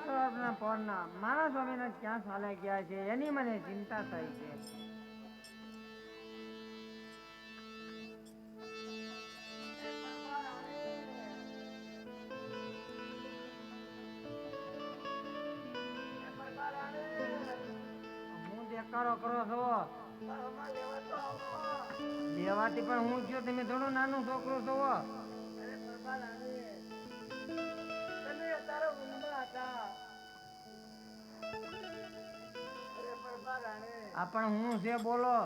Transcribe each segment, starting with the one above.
સ્વરૂપના પોરના મારા સ્વામીને ક્યાં ચાલ્યા ગયા છે એની મને ચિંતા થાય છે. હું દેખાડો કરો છો લેવાથી પણ હું છું તમે થોડું નાનું છોકરું છો. આ પણ હું છે બોલો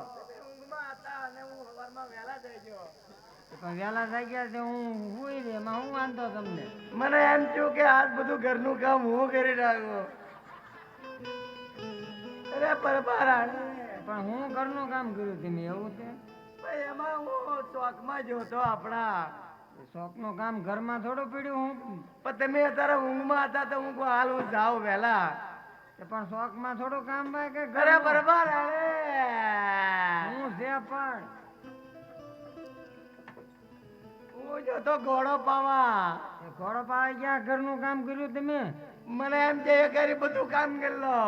પણ વેલા થઈ ગયા છે હું હુઈ રે એમાં હું વાંધો તમને. મને એમ થયું કે આજ બધું ઘરનું કામ હું કરી નાખું. અરે પણ હું ઘરનું કામ કર્યું તમે એવું છે એમાં હું શોખમાં જોતો આપણા શોખનું કામ ઘરમાં થોડું પડ્યું હું પણ તમે અત્યારે ઊંઘમાં હતા તો હું હાલ હું જાઉં વહેલા પણ શોખમાં થોડું કામ ભાઈ કે અરે બરાબર હું છે પણ હું જોતો ઘોડો પાવા ઘોડો પાવા ગયા ઘરનું કામ કર્યું તમે. મને એમ છે એ કરી બધું કામ કરી લો.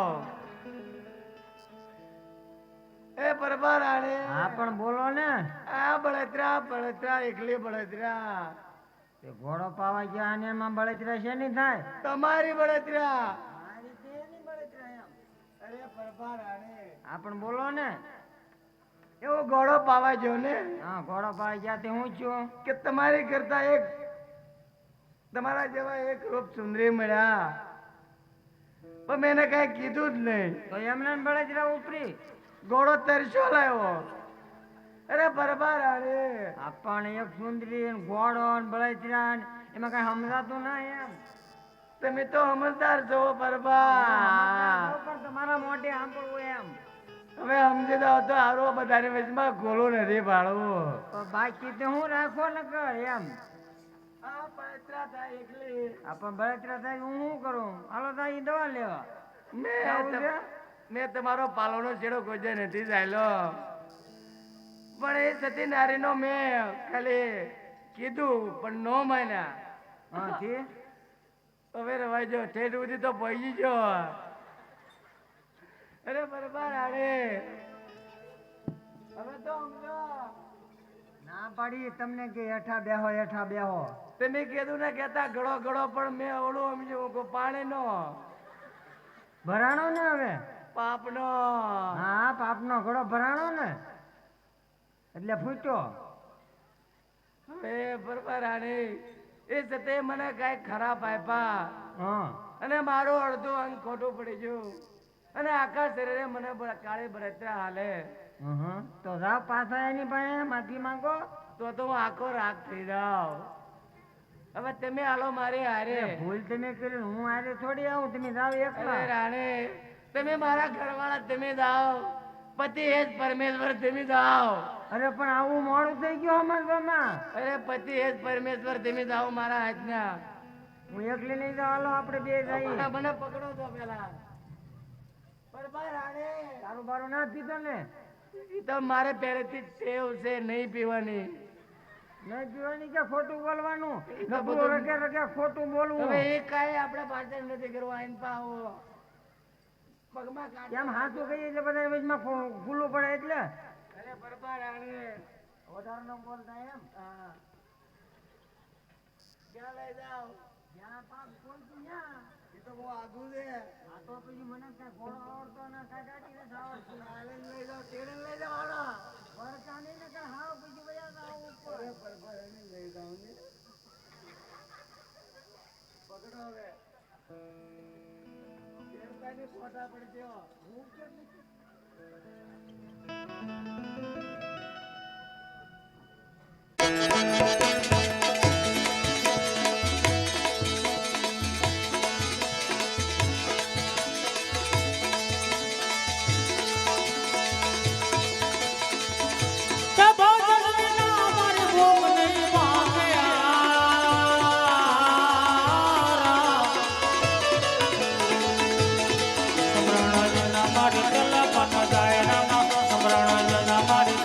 એ બરાબર હા પણ બોલો ને આ બળતરા બળતરા એકલી બળતરા ઘોડો પાવા ગયા અને એમાં બળતરા છે નહીં થાય તમારી બળતરા. હા પણ બોલો ને એવો ઘોડો પાવા જો ને. હા ઘોડો પાવા ગયા તે હું છું કે તમારી કરતા એક તમારા જેવા એક રૂપ સુંદરી મળ્યા પણ મેં કઈ કીધું જ નહીં તો એમને બળતરા ઉપરી ઘોડો તરસો લાવ્યો. અરે બરાબર પણ એક સુંદરી ઘોડો બળતરા એમાં કઈ સમજાતું ના એમ. તમે તો સમજદાર છો બરાબર પણ તમારા મોઢે સાંભળવું એમ. હવે સમજી દો તો હારો બધાની વચમાં ગોળો નથી પાડવું. બાકી તો હું રાખો ને કર એમ. આ બળતરા થાય એકલી. પણ બળતરા થાય હું શું કરું હાલો થાય દવા લેવા. મેં તમારો પાલોનો છેડો કોઈ નથી ચાલ્યો પણ એ સતી નારીનો મેં ખાલી કીધું પણ નો માન્યા. હવે રવાજો ઠેઠ સુધી તો પહોંચી ગયો. અરે બરાબર હવે તો ના પાડી તમને કે હેઠા બેહો હેઠા બેહો. તમે કીધું ને કેતા ઘડો ઘડો પણ મેં ઓળું સમજ્યું પાણી નો ભરાણો ને હવે પાપનો. હા પાપનો ઘડો ભરાણો ને એટલે ફૂટ્યો. હવે બરાબર એ સતે મને કઈ ખરાબ આપ્યા અને મારું અડધું અંગ ખોટું પડી ગયું અને આખા શરીરે મને કાળી બળતરા હાલે. તો જાવ પાછા એની પાસે માફી માંગો તો હું આખો રાગ થઈ જાઉં. હવે તમે હાલો મારી હારે. ભૂલ તમે કરી હું હારે થોડી આવું તમે જાવ એકલા. રાણે તમે મારા ઘરવાળા તમે જાઓ પતિ એ જ પરમેશ્વર તમે જાઓ. અરે પણ આવું મોડું થઈ ગયું સમજવામાં. અરે પતિ એ જ પરમેશ્વર તમે જાઓ મારા હાથના. હું એકલી નહીં જાઉં હાલો આપણે બે જઈએ. મને પકડો તો પેલા તારું બારું ના પીધો ને એ તો મારે પહેલેથી ટેવ છે નહીં પીવાની. નહીં પીવાની કે ખોટું બોલવાનું રગે રગે ખોટું બોલવું. હવે એ કઈ આપણે પાછળ નથી કરવા આઈન પાવો પગમાં એમ હાથું કહીએ એટલે બધા વચમાં ખુલ્લું પડે એટલે. અરે બરાબર વધારે ન બોલતા એમ. ક્યાં લઈ જાઓ જ્યાં પાક બોલતું ત્યાં એ તો બહુ આગું છે. આ તો પછી મને કઈ ઘોડો આવડતો ના કઈ ગાડી નથી આવડતી. લઈ જાઓ તેડે લઈ જાઓ વરકા નહીં ને કઈ હાવ પછી બધા આવું ઉપર. લઈ જાઓ ને પકડો હવે ફોટા પડજો. મારી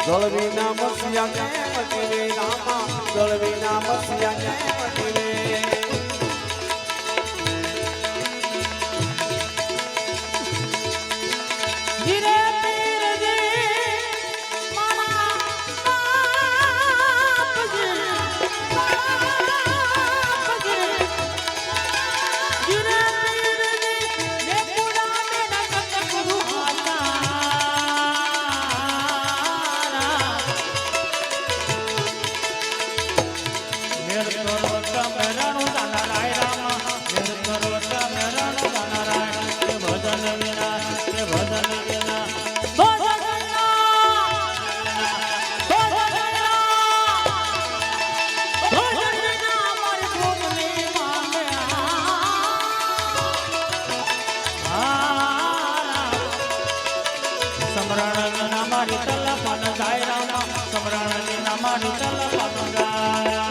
જળ વિના મસિયા ને મટીવે રામા જળ વિના મસિયા ને મટીવે ધીરે ધીરે મારા બાપજી ધીરે ધીરે પૂરા મેરા કટ કરું મેર કરો તમરણુ દાના રાય રામા મેર કરો તમરણુ દાના રાય કે ભજન વિના કે ભજન વિના ભજન વિના ભજન વિના મારી ભૂખની માંગે સમરણ વિના મારી તલપન જાય રામા સમરણ વિના મારી તલપન જાય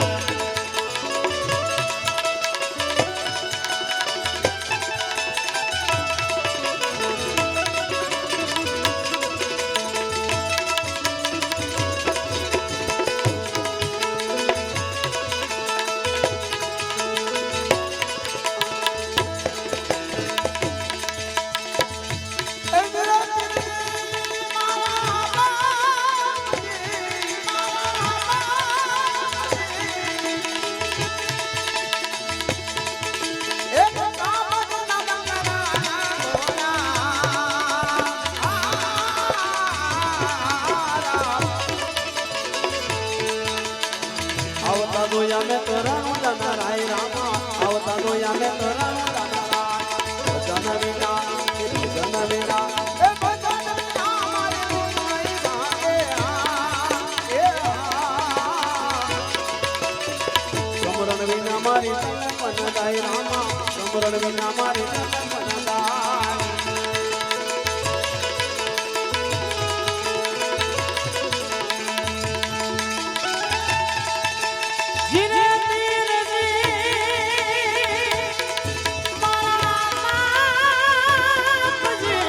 આવતા દોયા મેં તોરાણું દાના રાય રામા આવતા દોયા મેં તોરાણું દાના રાય ભજન વિના ભજન વિના એ ભજન વિના મારી ભૂખ નહીં ભાગે સમરણ વિના મારી તલપન જાય રામા સમરણ વિના મારી તલપન જાય ધીરે ધીરે મારા બાપજી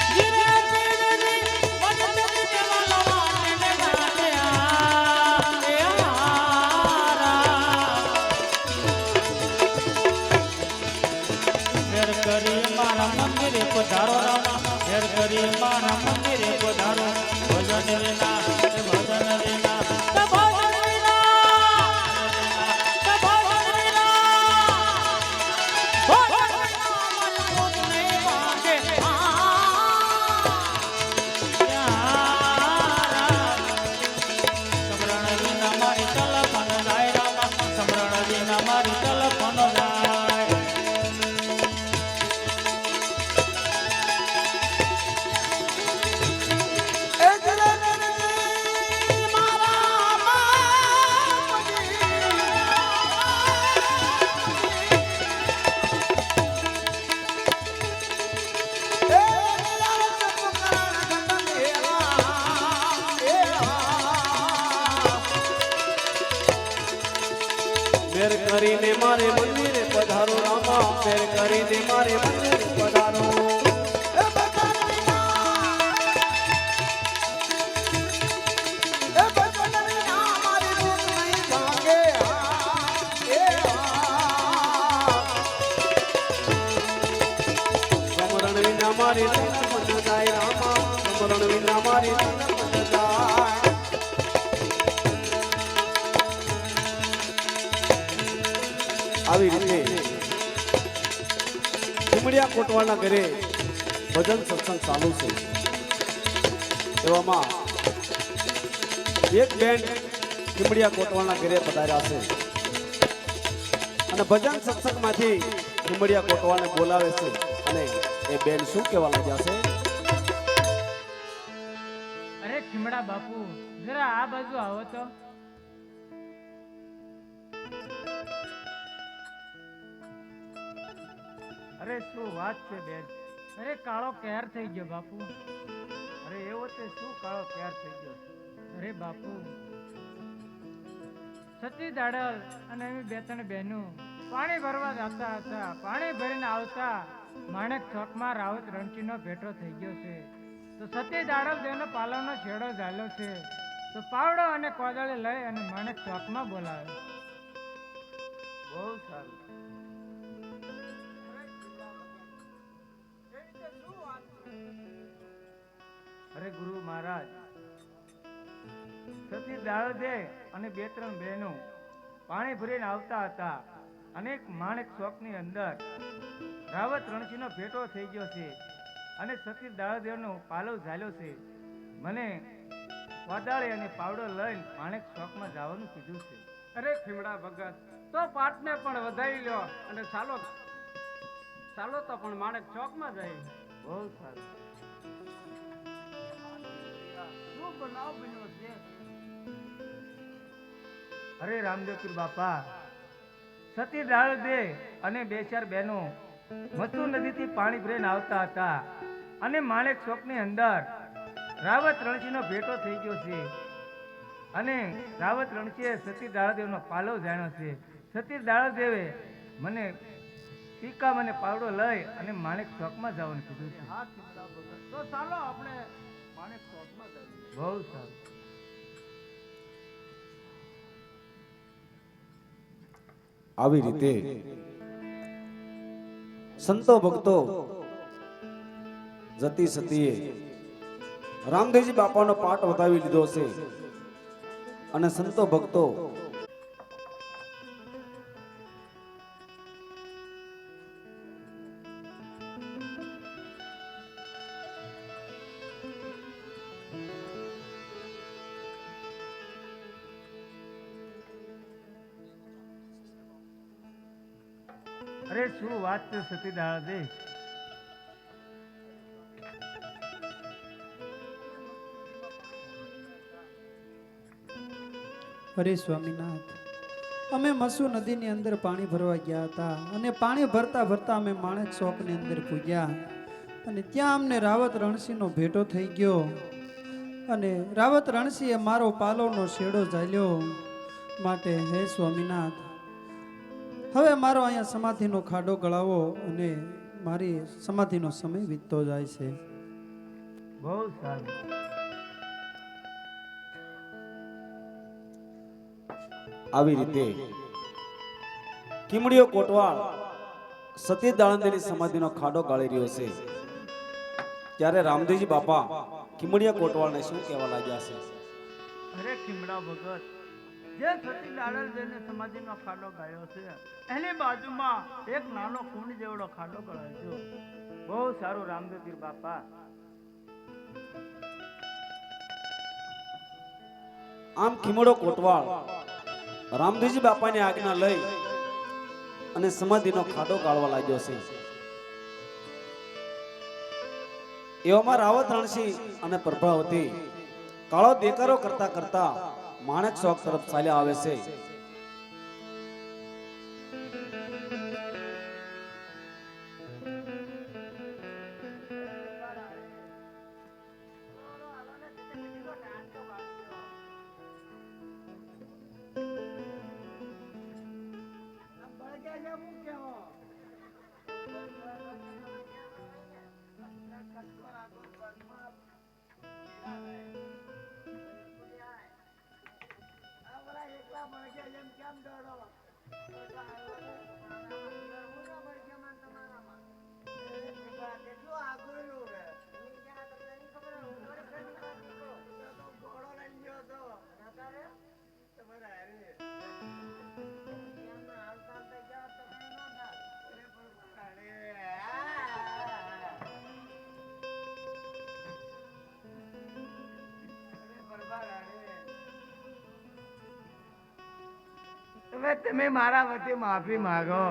ધીરે ધીરે વજન દેવા લવાને ગાયા એ હારા ફેર કરી મારા મંદિરે પધારો રામા ફેર કરી મારા મંદિરે પધારો ભજન વિના ભજન વિના ભજન વિના ભજન સમરણ વિના મારી તલપન જાય રામા સમરણ વિના મારી તલપન જાય ફેર કરીને મારે મંદિરે પધારો રામા ફેર કરીને મારે મંદિરે પધારો સમરણ વિના મારી તલપન જાય રામા સમરણ વિના મારી તલપન જાય આવી રીતે ઉમડિયા કોટવાળના ઘરે ભજન સત્સંગ ચાલુ છે એવામાં એક બેન ઉમડિયા કોટવાળના ઘરે પધાર્યા છે અને ભજન સત્સંગમાંથી ઉમડિયા કોટવાળને બોલાવે છે અને એ બેન શું કહેવા લાગ્યા છે અરે ખીમડા બાપુ જરા આ બાજુ આવો તો અરે શું વાત છે બેન અરે કાળો કેર થઈ ગયો બાપુ અરે એવો તે શું કાળો કેર થઈ ગયો અરે બાપુ સતી દાડલ અને એવી બે ત્રણ બહેનો પાણી ભરવા જતા હતા પાણી ભરીને આવતા માણેક ચોકમાં રાવત રણછીનો ભેટો થઈ ગયો છે. તો સતી દાડલ દેવનો પાલવનો છેડો ઝાલ્યો છે. તો પાવડો અને કોદાળી લઈ અને માણેક ચોકમાં બોલાવે. બહુ સારું. અરે ગુરુ મહારાજ, સતી દાળ દે અને 2-3 બહેનો પાણી ભરીને આવતા હતા અને એક માણેક ચોકની અંદર રાવત રણછીનો ભેટો થઈ ગયો છે અને સતી દાળદેવનો પાલવ ઝાલ્યો છે. મને કોદાળી અને પાવડો લઈને માણેક ચોકમાં જવાનું કીધું છે. અરે ખીમડા ભગત, તો પાટને પણ વધાવી લ્યો અને ચાલો ચાલો તો પણ માણેક ચોકમાં જઈએ. બહુ સારું. શું બનાવ બન્યો છે? અરે રામદેવપીર બાપા, સતી દાળ દે અને 2-4 બહેનો મથુર નદીથી પાણી ભરીને આવતા હતા અને માણેક ચોકની અંદર રાવત રણછીનો ભેટો થઈ ગયો છે અને રાવત રણછીએ સતી દાળદેવનો પાલવ જાણ્યો છે. સતી દાળદેવે મને ટીકા મને પાવડો લઈ અને માણેક ચોકમાં જવાનું કીધું છે. હા ખીમડા ભગત, તો ચાલો આપણે માણેક ચોકમાં જઈએ. બહુ સારું. આવી રીતે સંતો ભક્તો જતી સતીએ રામદેવજી બાપાનો પાઠ વધાવી લીધો છે અને સંતો ભક્તો અરે શું વાત છે સતી દાળદેવ? અરે સ્વામીનાથ, અમે મસુ નદીની અંદર પાણી ભરવા ગયા હતા અને પાણી ભરતા ભરતા અમે માણેક ચોકની અંદર પૂગ્યા અને ત્યાં અમને રાવત રણસીનો ભેટો થઈ ગયો અને રાવત રણસીએ મારો પાલવનો શેડો ઝાલ્યો. માટે હે સ્વામીનાથ, હવે મારો અહીંયા સમાધિનો ખાડો ગળાવો અને મારી સમાધિનો સમય વીતતો જાય છે. બહુ સારું. આવી રીતે કિમડીઓ કોટવાળ સતી દાળંદેની સમાધિનો ખાડો ગાળી રહ્યો છે ત્યારે રામદેવજી બાપા કિમડીયા કોટવાળને શું કહેવા લાગ્યા છે? અરે ખીમડા ભગત, જે સતી દાડલ દેને સમાધિનો ખાડો ગાયો છે એની બાજુમાં એક નાનો કુંડ જેવડો ખાડો ગળાયો. બહુ સારું રામદેવપીર બાપા. આમ કિમડો કોટવાળ રામદેવજી બાપાની આજ્ઞા લઈ અને સમાધિનો ખાડો ગાળવા લાગ્યો છે. એવામાં રાવત રણસિંહ અને પ્રભાવતી કાળો દેકારો કરતા કરતા માણેક ચોક તરફ ચાલ્યા આવે છે. હવે તમે મારા વતી માફી માંગો.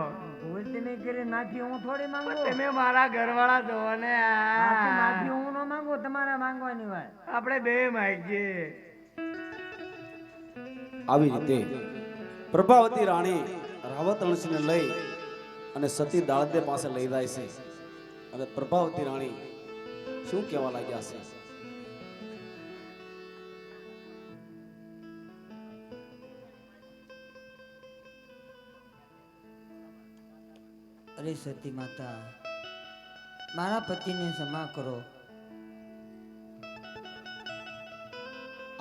ભૂલ તમે કરી નાખી, હું થોડી માંગુ. તમે મારા ઘરવાળા છો ને માફી હું ન માંગુ, તમારે માંગવાની વાત. આપણે બે માંગીએ. આવી રીતે પ્રભાવતી રાણી રાવત રણસિંહને લઈ અને સતી દાળદે પાસે લઈ જાય છે અને પ્રભાવતી રાણી શું કહેવા લાગ્યા છે? અરે સતી માતા, મારા પતિને ક્ષમા કરો.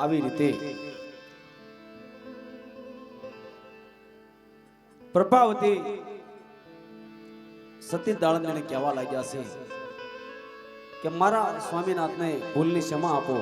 આવી રીતે પ્રભાવતી સતી દાળંદને કહેવા લાગ્યા છે કે મારા સ્વામીનાથને ભૂલની ક્ષમા આપો.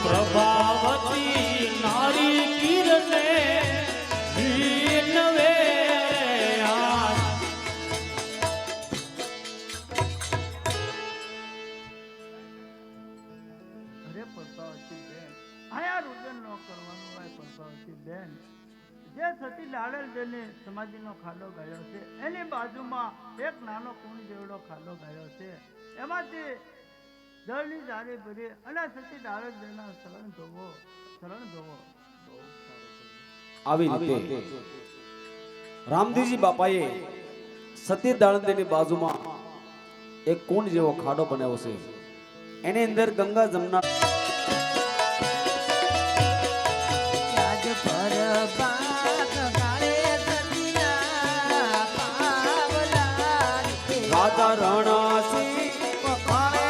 પ્રભાવતી નારી કિરણે વિનવે આજ. અરે પ્રભાવતી બેન, આયા રૂદન ન કરવાનું હોય પ્રભાવતી બેન. જે સતી લાડલ બેને સમાધિનો ખાડો ગાળ્યો છે એની બાજુમાં એક નાનો કુંડ જેવડો ખાડો ગાળ્યો છે. એમાંથી જળની જારી ભરી અને સતી લાડલ બેના શરણ ધોવો. આવી રીતે રામદેવજી બાપાએ સતી દાળંદની બાજુમાં એક કુંડ જેવો ખાડો બનાવ્યો છે. એની અંદર ગંગા જમના રાજા રણાસી પખાણે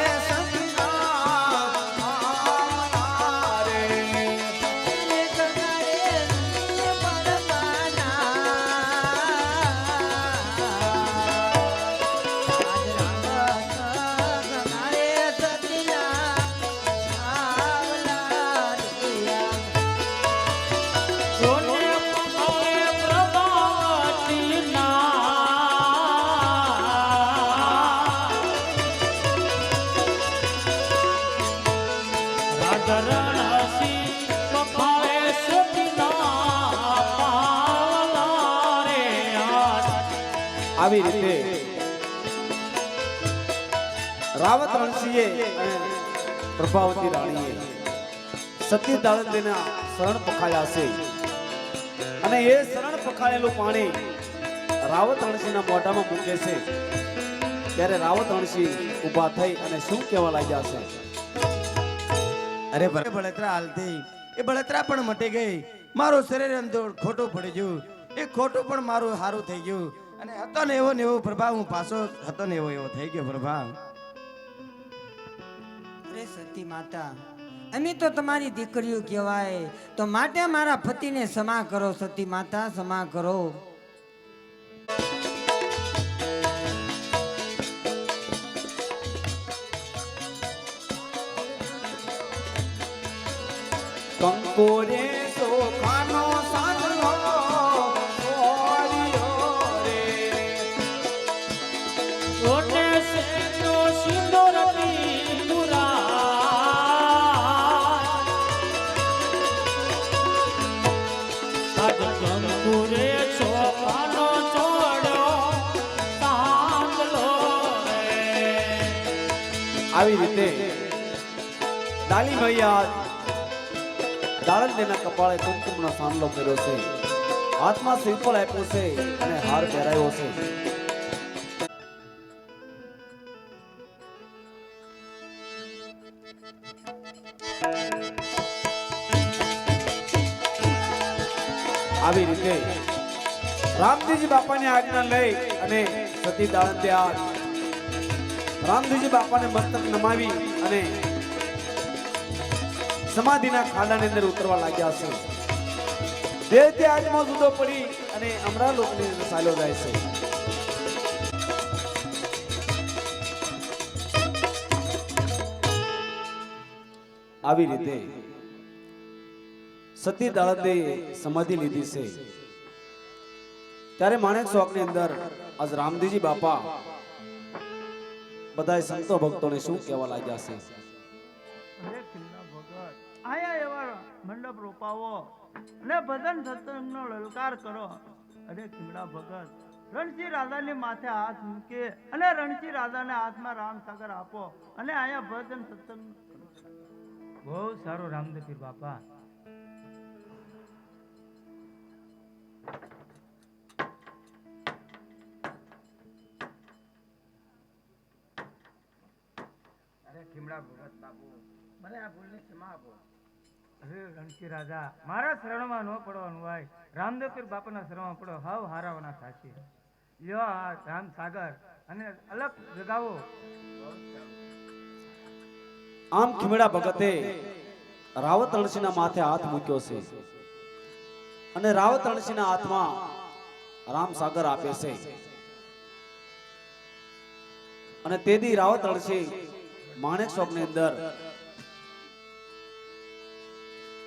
આવી રીતે રાવત રણસિંહે અને પ્રભાવતી રાણીએ સતી દાળંદીના શરણ પખાળ્યા છે અને એ શરણ પખાળેલું પાણી રાવત રણસિંહના મોઢામાં મૂકે છે ત્યારે રાવત રણસિંહ ઊભા થઈ અને શું કહેવા લાગ્યા છે. અરે બળતરા હાલતી એ બળતરા પણ મટી ગઈ. મારું શરીર અંદર ખોટું પડી ગયું. એ ખોટું પણ મારું સારું થઈ ગયું. અને હતો ને એવો પ્રભાવ, હું પાછો હતો ને એવો થઈ ગયો પ્રભાવ. અરે સતી માતા, અમે તો તમારી દીકરીઓ કહેવાય, તો માટે મારા પતિને ક્ષમા કરો. સતી માતા ક્ષમા કરો. કંકોરે સોખાનો સાંજલો ઓરિયો રે ઓટે સેનો સિંદૂર પીંદુરા આજ કંકુરે ચોખાનો ચોડ્યો સાંજલો રે. આવી રીતે ડાલી મૈયા દાળંદીના કપાળે કુમકુમનો સાંડલો કર્યો છે, હાથમાં શ્રીફળ આપ્યું છે અને હાર પહેરાયો છે. આવી રીતે રામદેવજી બાપાની આજ્ઞા લઈ અને સતી દાળંદે રામદેવજી બાપાને મસ્તક નમાવી અને સમાધિના ખાડાની અંદર ઉતરવા લાગ્યા છે. દેહથી આત્મા જુદો પડી અને અમરા લોકની અંદર ચાલ્યો જાય છે. આવી રીતે સતી દાળતે સમાધિ લીધી છે ત્યારે માણેક ચોકની અંદર આજ રામદેવજી બાપા બધા સંતો ભક્તોને શું કહેવા લાગ્યા છે? અરે ખીમડા ભગત આયા એવા મંડપ રોપાવો અને ભજન સત્સંગનો લલકાર કરો. અરે ખીમડા ભગત રણસિંહ રાજાની માથે હાથ મૂકે અને રણસિંહ રાજાને હાથમાં રામ સાગર આપો અને આયા ભજન સત્સંગ કરો. બહુ સારું રામદેવ પીર બાપા. અરે ખીમડા ભગત બાપુ, મને આ ભૂલની ક્ષમા આપો. અરે રણકી રાજા, મારા શરણમાં ન પડવાનું હોય. રામદેવ પીર બાપાના શરણમાં પડો, હાવ હારાવાના થાશે. લ્યો આ રામ સાગર અને અલગ જગાવો. આમ ખીમડા ભગતે રાવત અણસીના માથે હાથ મૂક્યો છે અને રાવત અણસીના હાથમાં રામ સાગર આપે છે અને તેથી રાવત અણસી માણેક ચોકની અંદર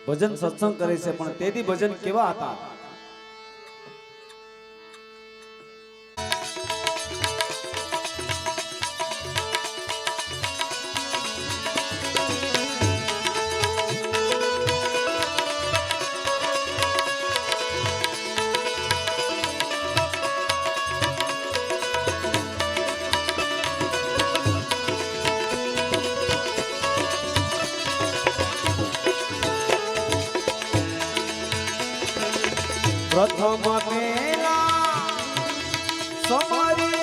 ભજન સત્સંગ કરે છે. પણ તેથી ભજન કેવા હતા? પ્રથમ પેલા સમારી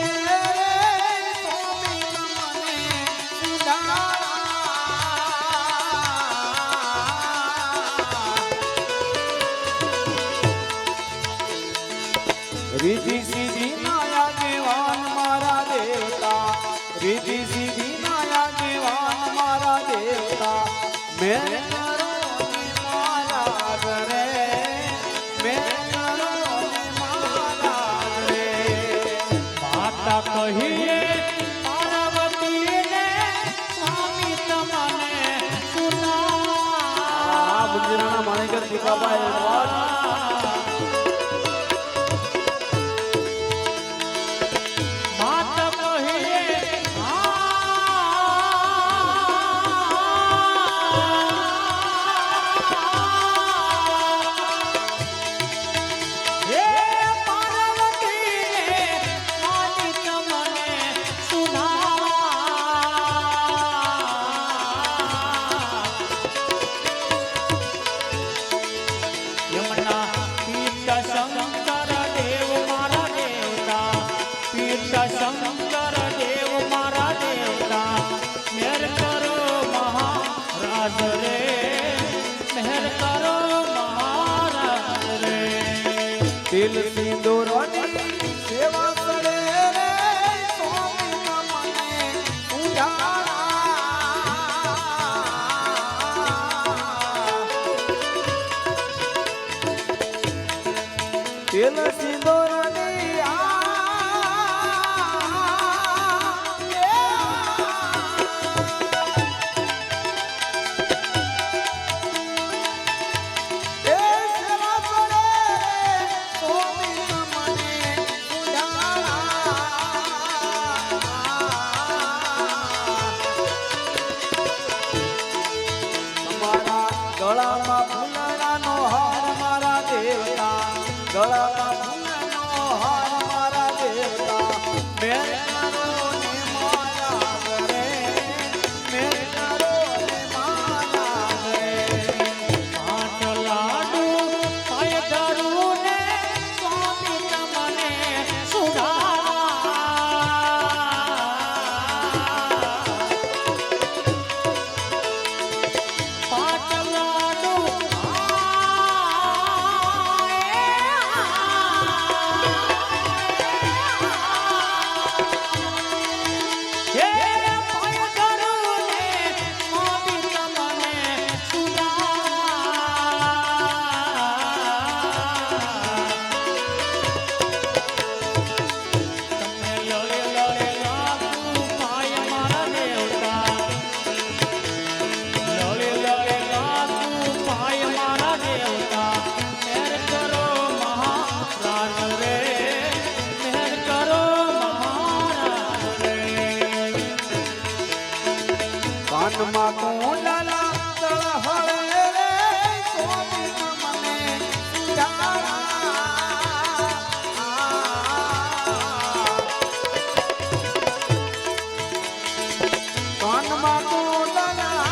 રીતિ સીધી નાયા દેવાન મારા દેવતા, રીતિ સીધી નાયા દેવાન મારા દેવતા, મેં કરો ને મારા ઘરે, મેં કહીએ પાર્વતીને સ્વામી તમને સુના. મુંજરાના માણેકર દીપાભાઈ માત કહીએ શંકર દેવ મારા દેવતા, મેર કરો મહારાજ રે, મેર કરો મહારાજ રે. દિલ સિંદૂરની સેવા કરે રે સ્વામી મને ઉજાળા. દિલ સિંદૂરની ગળામાં ફૂલડાનો હાર મારા દેવતા, ગળામાં મનમાં કુંડલા તળહળે રે સ્વામી મને સુધારા. કાનમાં કુંડલા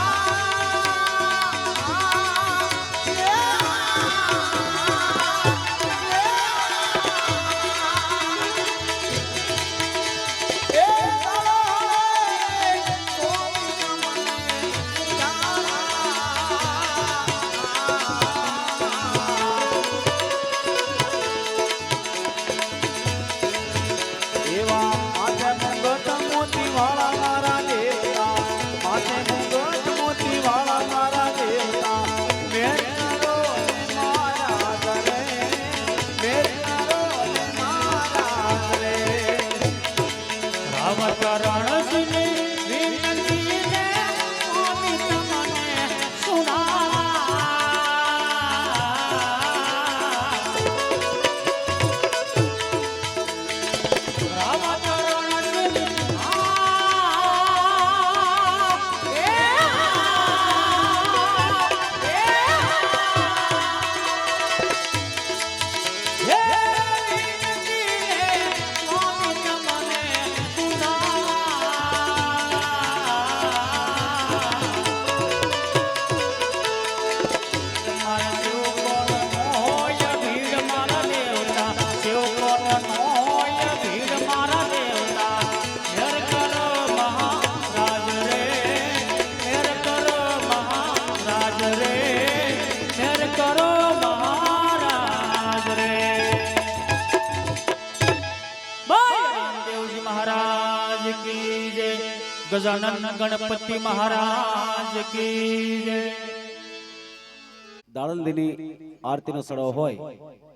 ગજાનન ગણપતિ મહારાજ કી જય. દાળલદીની આરતીનો સડો હોય